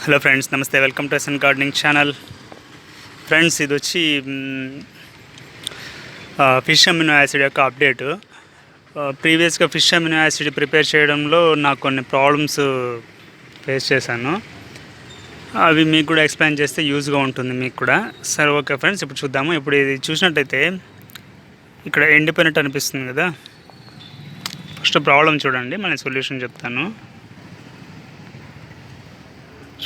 Hello friends, నమస్తే. Welcome to SN gardening channel. Friends, ఇది వచ్చి ఫిష్ అమినో యాసిడ్ యొక్క అప్డేటు. ప్రీవియస్గా ఫిష్ అమినో యాసిడ్ ప్రిపేర్ చేయడంలో నాకు కొన్ని ప్రాబ్లమ్స్ ఫేస్ చేశాను. అవి మీకు కూడా ఎక్స్ప్లెయిన్ చేస్తే యూజ్గా ఉంటుంది మీకు కూడా. సరే, ఓకే ఫ్రెండ్స్, ఇప్పుడు చూద్దాము. ఇప్పుడు ఇది చూసినట్టయితే ఇక్కడ ఎండిపోయినట్టు అనిపిస్తుంది కదా. ఫస్ట్ ప్రాబ్లం చూడండి, మళ్ళీ సొల్యూషన్ చెప్తాను.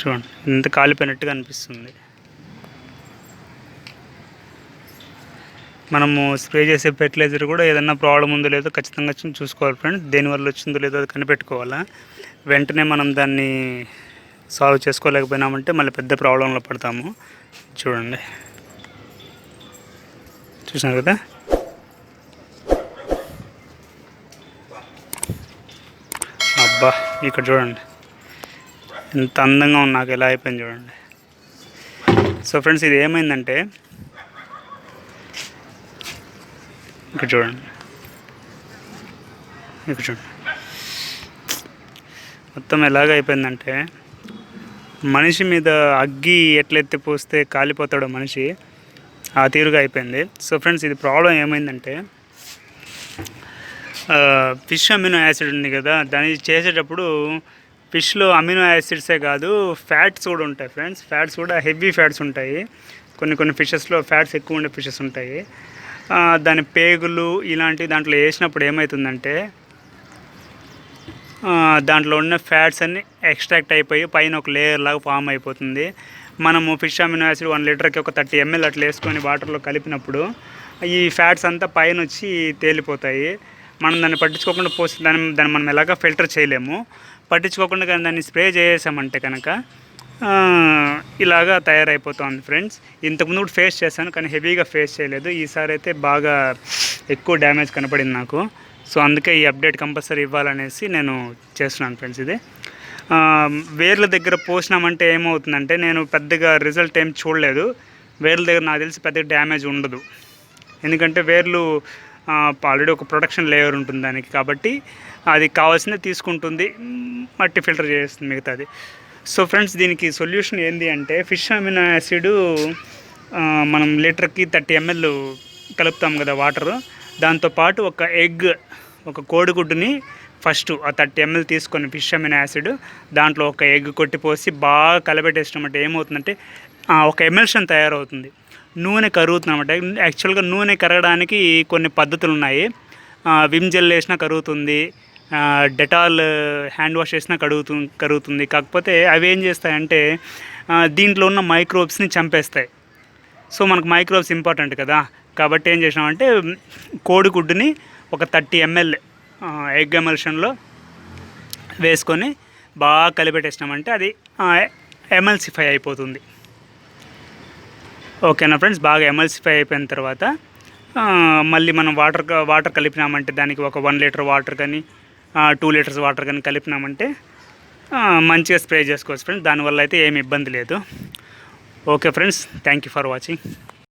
చూడండి, ఇంత కాలిపోయినట్టుగా అనిపిస్తుంది. మనము స్ప్రే చేసే ఫెర్టిలైజర్ కూడా ఏదన్నా ప్రాబ్లం ఉందో లేదో ఖచ్చితంగా చూసుకోవాలి ఫ్రెండ్స్. దేనివల్ల వచ్చిందో లేదో అది కనిపెట్టుకోవాలా. వెంటనే మనం దాన్ని సాల్వ్ చేసుకోలేకపోయినామంటే మళ్ళీ పెద్ద ప్రాబ్లంలో పడతాము. చూడండి, చూసాను కదా. అబ్బా, ఇక్కడ చూడండి ఎంత అందంగా ఉంది. నాకు ఎలా అయిపోయింది చూడండి. సో ఫ్రెండ్స్, ఇది ఏమైందంటే ఇక్కడ చూడండి, మొత్తం ఎలాగ అయిపోయిందంటే మనిషి మీద అగ్గి ఎట్లయితే పోస్తే కాలిపోతాడో మనిషి, ఆ తీరుగా అయిపోయింది. సో ఫ్రెండ్స్, ఇది ప్రాబ్లం ఏమైందంటే ఫిష్ అమినో యాసిడ్ ఉంది కదా, దాన్ని చేసేటప్పుడు ఫిష్లో అమినో యాసిడ్సే కాదు, ఫ్యాట్స్ కూడా ఉంటాయి ఫ్రెండ్స్. ఫ్యాట్స్ కూడా హెవీ ఫ్యాట్స్ ఉంటాయి. కొన్ని ఫిషెస్లో ఫ్యాట్స్ ఎక్కువ ఉండే ఫిషెస్ ఉంటాయి. దాని పేగులు ఇలాంటి దాంట్లో వేసినప్పుడు ఏమవుతుందంటే దాంట్లో ఉన్న ఫ్యాట్స్ అన్నీ ఎక్స్ట్రాక్ట్ అయిపోయి పైన ఒక లేయర్ లాగా ఫామ్ అయిపోతుంది. మనము ఫిష్ అమినో యాసిడ్ 1 లీటర్కి ఒక 30 ml అట్లా వేసుకొని వాటర్లో కలిపినప్పుడు ఈ ఫ్యాట్స్ అంతా పైన వచ్చి తేలిపోతాయి. మనం దాన్ని పట్టించుకోకుండా పోసి దాన్ని మనం ఎలాగా ఫిల్టర్ చేయలేము. పట్టించుకోకుండా కానీ దాన్ని స్ప్రే చేసామంటే కనుక ఇలాగా తయారైపోతుంది ఫ్రెండ్స్. ఇంతకుముందు కూడా ఫేస్ చేశాను, కానీ హెవీగా ఫేస్ చేయలేదు. ఈసారి అయితే బాగా ఎక్కువ డ్యామేజ్ కనపడింది నాకు. సో అందుకే ఈ అప్డేట్ కంపల్సరీ ఇవ్వాలనేసి నేను చేస్తున్నాను ఫ్రెండ్స్. ఇది వేర్ల దగ్గర పోసినామంటే ఏమవుతుందంటే, నేను పెద్దగా రిజల్ట్ ఏం చూడలేదు. వేర్ల దగ్గర నాకు తెలిసి పెద్దగా డ్యామేజ్ ఉండదు, ఎందుకంటే వేర్లు ఆల్రెడీ ఒక ప్రొటెక్షన్ లేయర్ ఉంటుంది దానికి, కాబట్టి అది కావాల్సిందే తీసుకుంటుంది, మట్టి ఫిల్టర్ చేస్తుంది మిగతాది. సో ఫ్రెండ్స్, దీనికి సొల్యూషన్ ఏంటి అంటే, ఫిష్ అమినో యాసిడ్ మనం లీటర్కి 30 ml కలుపుతాం కదా వాటరు, దాంతోపాటు ఒక కోడిగుడ్డుని ఫస్ట్ ఆ 30 ml తీసుకొని ఫిష్ అమినో యాసిడ్ దాంట్లో ఒక ఎగ్ కొట్టిపోసి బాగా కలబెట్టేసినామంటే ఏమవుతుందంటే ఒక ఎమల్షన్ తయారవుతుంది. నూనె కరుగుతుంది అన్నమాట. యాక్చువల్గా నూనె కరగడానికి కొన్ని పద్ధతులు ఉన్నాయి. విమ్ జెల్ వేసినా కరుగుతుంది, డెటాల్ హ్యాండ్ వాష్ చేసినా కరుగుతుంది. కాకపోతే అవి ఏం చేస్తాయంటే దీంట్లో ఉన్న మైక్రోబ్స్ని చంపేస్తాయి. సో మనకు మైక్రోబ్స్ ఇంపార్టెంట్ కదా, కాబట్టి ఏం చేసినామంటే కోడిగుడ్డుని ఒక 30 ml ఎగ్ ఎమల్షన్లో వేసుకొని బాగా కలిపెట్టేసినామంటే అది ఎమల్సిఫై అయిపోతుంది. ఓకేనా ఫ్రెండ్స్. బాగా ఎమల్సిఫై అయిపోయిన తర్వాత మళ్ళీ మనం వాటర్ కలిపినామంటే దానికి ఒక 1 లీటర్ వాటర్ కానీ 2 లీటర్స్ వాటర్ కానీ కలిపినామంటే మంచిగా స్ప్రే చేసుకోవచ్చు ఫ్రెండ్స్. దానివల్ల అయితే ఏమి ఇబ్బంది లేదు. Okay friends, thank you for watching.